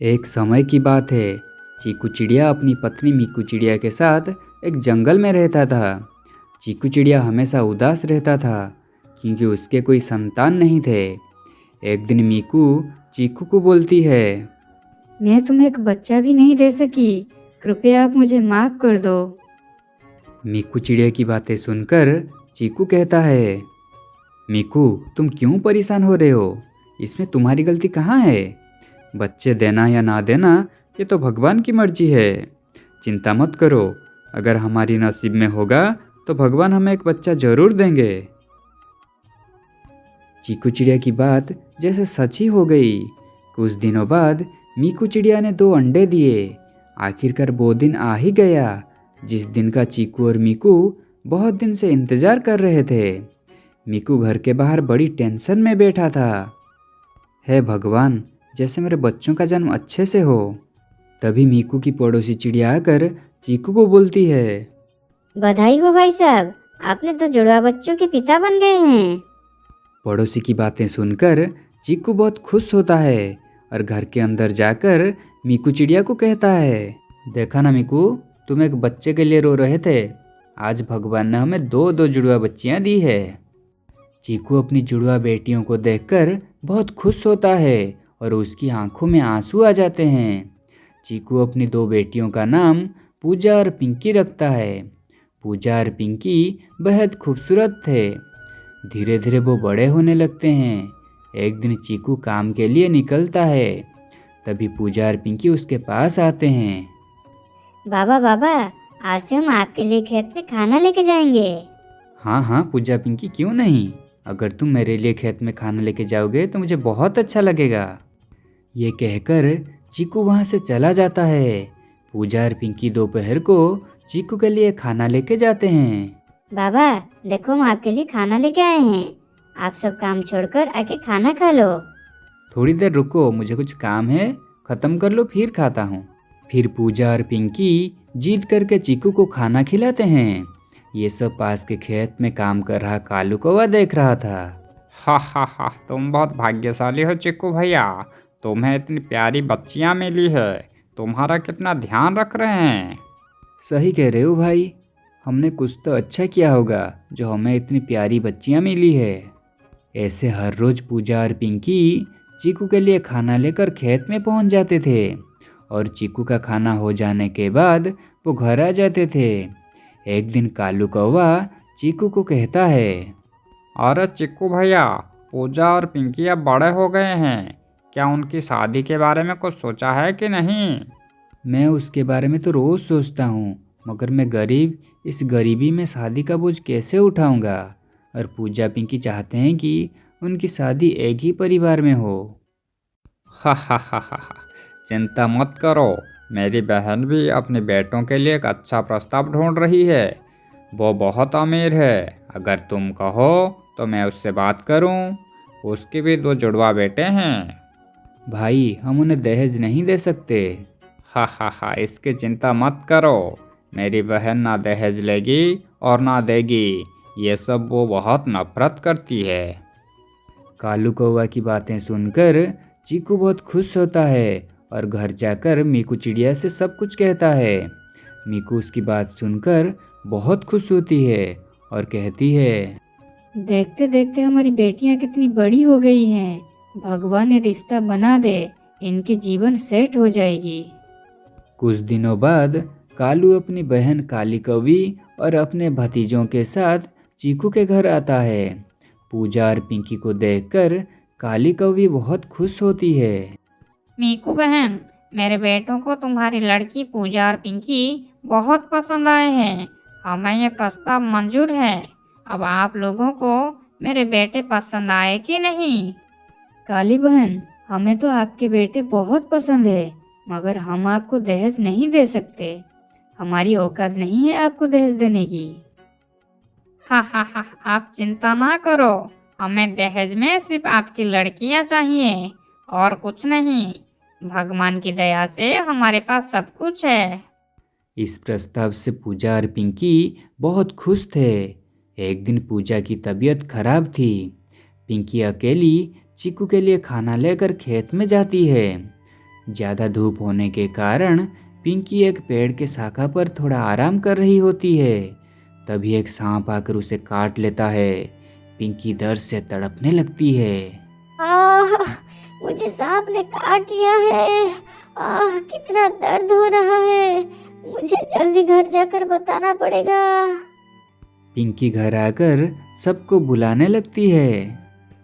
एक समय की बात है। चीकू चिड़िया अपनी पत्नी मीकू चिड़िया के साथ एक जंगल में रहता था। चीकू चिड़िया हमेशा उदास रहता था क्योंकि उसके कोई संतान नहीं थे। एक दिन मीकू चीकू को बोलती है, मैं तुम्हें एक बच्चा भी नहीं दे सकी। कृपया आप मुझे माफ कर दो। मीकू चिड़िया की बातें सुनकर चीकू कहता है, मीकू तुम क्यों परेशान हो रहे हो? इसमें तुम्हारी गलती कहाँ है? बच्चे देना या ना देना ये तो भगवान की मर्जी है। चिंता मत करो, अगर हमारी नसीब में होगा तो भगवान हमें एक बच्चा जरूर देंगे। चीकू चिड़िया की बात जैसे सच ही हो गई। कुछ दिनों बाद मीकू चिड़िया ने 2 अंडे दिए। आखिरकार वो दिन आ ही गया जिस दिन का चीकू और मीकू बहुत दिन से इंतजार कर रहे थे। मीकू घर के बाहर बड़ी टेंशन में बैठा था। हे भगवान, जैसे मेरे बच्चों का जन्म अच्छे से हो। तभी मीकू की पड़ोसी चिड़िया आकर चीकू को बोलती है, बधाई हो भाई साहब, आपने तो जुड़वा बच्चों के पिता बन गए हैं। पड़ोसी की बातें सुनकर चीकू बहुत खुश होता है और घर के अंदर जाकर मीकू चिड़िया को कहता है, देखा ना मीकू, तुम एक बच्चे के लिए रो रहे थे। आज भगवान ने हमें 2 जुड़वा बच्चियां दी है। चीकू अपनी जुड़वा बेटियों को देखकर बहुत खुश होता है और उसकी आंखों में आंसू आ जाते हैं। चीकू अपनी 2 बेटियों का नाम पूजा और पिंकी रखता है। पूजा और पिंकी बेहद खूबसूरत थे। धीरे धीरे वो बड़े होने लगते हैं। एक दिन चीकू काम के लिए निकलता है। तभी पूजा और पिंकी उसके पास आते हैं। बाबा बाबा, आज से हम आपके लिए खेत में खाना लेके जाएंगे। हाँ हाँ पूजा पिंकी, क्यों नहीं। अगर तुम मेरे लिए खेत में खाना लेके जाओगे तो मुझे बहुत अच्छा लगेगा। ये कहकर चीकू वहाँ से चला जाता है। पूजा और पिंकी दोपहर को चीकू के लिए खाना लेके जाते हैं। बाबा देखो, हम आपके लिए खाना लेके आए हैं। आप सब काम छोड़कर आके खाना खा लो। थोड़ी देर रुको, मुझे कुछ काम है, ख़त्म कर लो फिर खाता हूँ। फिर पूजा और पिंकी जीत करके चीकू को खाना खिलाते हैं। ये सब पास के खेत में काम कर रहा कालू कौवा देख रहा था। हा हा हा, तुम बहुत भाग्यशाली हो चिक्कू भैया, तुम्हें इतनी प्यारी बच्चियां मिली है। तुम्हारा कितना ध्यान रख रहे हैं। सही कह रहे हो भाई, हमने कुछ तो अच्छा किया होगा जो हमें इतनी प्यारी बच्चियां मिली है। ऐसे हर रोज पूजा और पिंकी चीकू के लिए खाना लेकर खेत में पहुंच जाते थे और चीकू का खाना हो जाने के बाद वो घर आ जाते थे। एक दिन कालू कौवा चीकू को कहता है, अरे चिक्कू भैया, पूजा और पिंकी अब बड़े हो गए हैं, क्या उनकी शादी के बारे में कुछ सोचा है कि नहीं? मैं उसके बारे में तो रोज़ सोचता हूँ, मगर मैं गरीब, इस गरीबी में शादी का बोझ कैसे उठाऊंगा। और पूजा पिंकी चाहते हैं कि उनकी शादी एक ही परिवार में हो। हा हा हा हा हा, चिंता मत करो, मेरी बहन भी अपने बेटों के लिए एक अच्छा प्रस्ताव ढूंढ रही है। वो बहुत अमीर है, अगर तुम कहो तो मैं उससे बात करूं। उसके भी 2 जुड़वा बेटे हैं। भाई हम उन्हें दहेज नहीं दे सकते। हा हा हा, इसकी चिंता मत करो, मेरी बहन ना दहेज लेगी और ना देगी। ये सब वो बहुत नफरत करती है। कालू कौवा की बातें सुनकर चीकू बहुत खुश होता है और घर जाकर मीकू चिड़िया से सब कुछ कहता है। मीकू उसकी बात सुनकर बहुत खुश होती है और कहती है, देखते देखते हमारी बेटियां कितनी बड़ी हो गई हैं। भगवान ने रिश्ता बना दे, इनकी जीवन सेट हो जाएगी। कुछ दिनों बाद कालू अपनी बहन काली कौवी और अपने भतीजों के साथ चीकू के घर आता है। पूजा और पिंकी को देखकर काली कौवी बहुत खुश होती है। मीकू बहन, मेरे बेटों को तुम्हारी लड़की पूजा और पिंकी बहुत पसंद आए हैं। हमें ये प्रस्ताव मंजूर है। अब आप लोगों को मेरे बेटे पसंद आए कि नहीं? काली बहन, हमें तो आपके बेटे बहुत पसंद है, मगर हम आपको दहेज नहीं दे सकते। हमारी औकात नहीं है आपको दहेज देने की। हा हा हा, आप चिंता ना करो, हमें दहेज में सिर्फ आपकी लड़कियां चाहिए और कुछ नहीं। भगवान की दया से हमारे पास सब कुछ है। इस प्रस्ताव से पूजा और पिंकी बहुत खुश थे। एक दिन पूजा की तबीयत खराब थी। पिंकी अकेली चीकू के लिए खाना लेकर खेत में जाती है। ज़्यादा धूप होने के कारण पिंकी एक पेड़ के शाखा पर थोड़ा आराम कर रही होती है। तभी एक सांप आकर उसे काट लेता है। पिंकी दर्द से तड़पने लगती है। आह, मुझे सांप ने काट लिया है। आह, कितना दर्द हो रहा है। मुझे जल्दी घर जाकर बताना पड़ेगा। पिंकी घर आकर सबको बुलाने लगती है।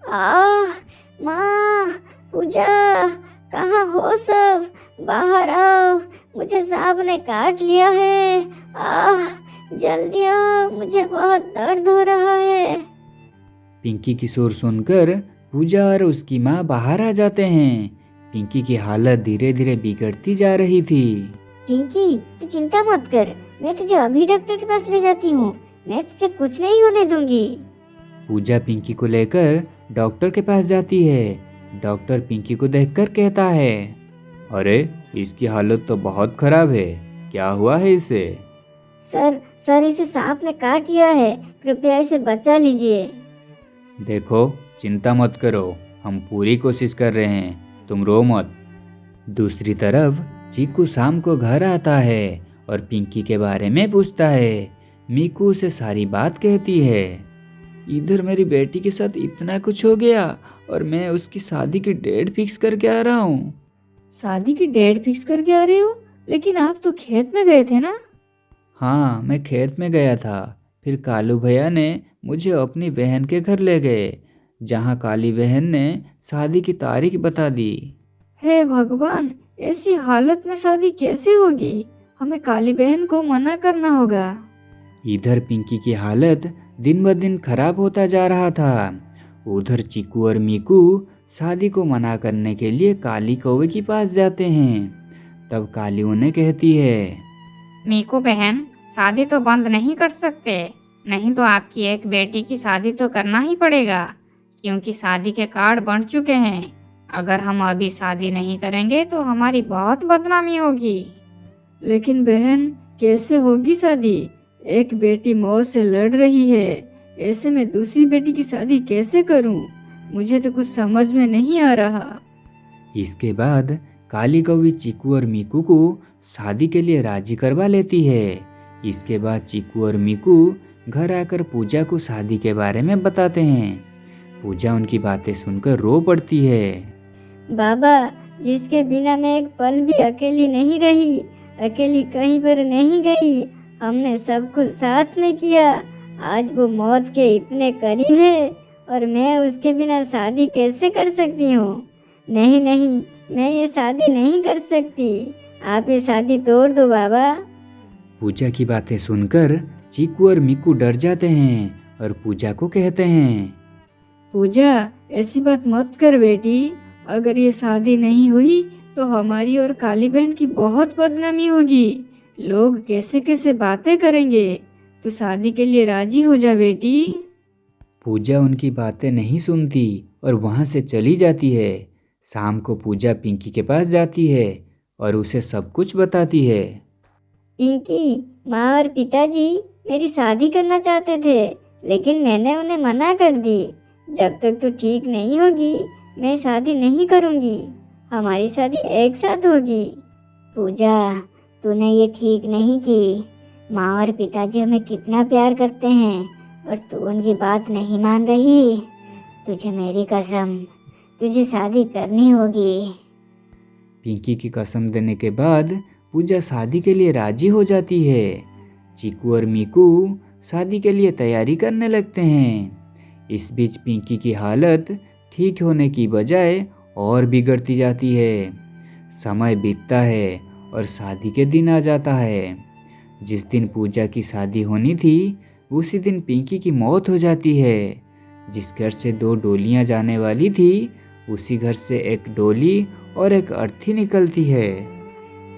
आह, माँ, पूजा, कहाँ हो सब? बाहर आओ, मुझे सांप ने काट लिया है। आह, जल्दी आओ, मुझे बहुत दर्द हो रहा है। पिंकी की शोर सुनकर पूजा और उसकी माँ बाहर आ जाते हैं। पिंकी की हालत धीरे धीरे बिगड़ती जा रही थी। पिंकी, तू चिंता मत कर, मैं तुझे अभी डॉक्टर के पास ले जाती हूँ। मैं तुझे कुछ नहीं होने दूंगी। पूजा पिंकी को लेकर डॉक्टर के पास जाती है। डॉक्टर पिंकी को देखकर कहता है, अरे इसकी हालत तो बहुत खराब है, क्या हुआ है इसे? सर, इसे सांप ने काट लिया है, कृपया इसे बचा लीजिए। देखो, चिंता मत करो, हम पूरी कोशिश कर रहे हैं, तुम रो मत। दूसरी तरफ चीकू शाम को घर आता है और पिंकी के बारे में पूछता है। मीकू उसे सारी बात कहती है। इधर मेरी बेटी के साथ इतना कुछ हो गया और मैं उसकी शादी की डेट फिक्स करके आ रहा हूँ। शादी की डेट फिक्स करके आ रहे हो? लेकिन आप तो खेत में गए थे ना? हाँ, मैं खेत में गया था। फिर कालू भैया ने मुझे अपनी बहन के घर ले गए, जहाँ काली बहन ने शादी की तारीख बता दी। हे भगवान, ऐसी हालत में शादी कैसे होगी? हमें काली बहन को मना करना होगा। इधर पिंकी की हालत दिन ब दिन खराब होता जा रहा था। उधर चीकू और मीकू शादी को मना करने के लिए काली कौवे के पास जाते हैं। तब काली उन्हें कहती है, मीकू बहन, शादी तो बंद नहीं कर सकते, नहीं तो आपकी एक बेटी की शादी तो करना ही पड़ेगा, क्योंकि शादी के कार्ड बन चुके हैं। अगर हम अभी शादी नहीं करेंगे तो हमारी बहुत बदनामी होगी। लेकिन बहन, कैसे होगी शादी? एक बेटी मौत से लड़ रही है, ऐसे में दूसरी बेटी की शादी कैसे करूं? मुझे तो कुछ समझ में नहीं आ रहा। इसके बाद काली कौवी चीकू और मीकू को शादी के लिए राजी करवा लेती है। इसके बाद चीकू और मीकू घर आकर पूजा को शादी के बारे में बताते हैं। पूजा उनकी बातें सुनकर रो पड़ती है। बाबा, जिसके बिना मैं एक पल भी अकेली नहीं रही, अकेली कहीं पर नहीं गई, हमने सब कुछ साथ में किया। आज वो मौत के इतने करीब है और मैं उसके बिना शादी कैसे कर सकती हूँ? नहीं, मैं ये शादी नहीं कर सकती। आप ये शादी तोड़ दो बाबा। पूजा की बातें सुनकर चीकू और मीकू डर जाते हैं और पूजा को कहते हैं, पूजा, ऐसी बात मत कर बेटी। अगर ये शादी नहीं हुई तो हमारी और काली बहन की बहुत बदनामी होगी। लोग कैसे कैसे बातें करेंगे। तू शादी के लिए राजी हो जा बेटी। पूजा उनकी बातें नहीं सुनती और वहाँ से चली जाती है। शाम को पूजा पिंकी के पास जाती है और उसे सब कुछ बताती है। पिंकी, माँ और पिताजी मेरी शादी करना चाहते थे, लेकिन मैंने उन्हें मना कर दी। जब तक तू ठीक नहीं होगी, मैं शादी नहीं करूँगी। हमारी शादी एक साथ होगी। पूजा, तूने ये ठीक नहीं की। माँ और पिताजी हमें कितना प्यार करते हैं और तू उनकी बात नहीं मान रही। तुझे मेरी कसम, तुझे शादी करनी होगी। पिंकी की कसम देने के बाद पूजा शादी के लिए राजी हो जाती है। चीकू और मीकू शादी के लिए तैयारी करने लगते हैं। इस बीच पिंकी की हालत ठीक होने की बजाय और बिगड़ती जाती है। समय बीतता है और शादी के दिन आ जाता है। जिस दिन पूजा की शादी होनी थी, उसी दिन पिंकी की मौत हो जाती है। जिस घर से 2 डोलियां जाने वाली थी, उसी घर से एक डोली और एक अर्थी निकलती है।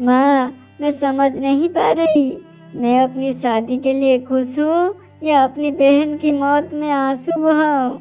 माँ, मैं समझ नहीं पा रही, मैं अपनी शादी के लिए खुश हूँ या अपनी बहन की मौत में आंसू बहाऊं।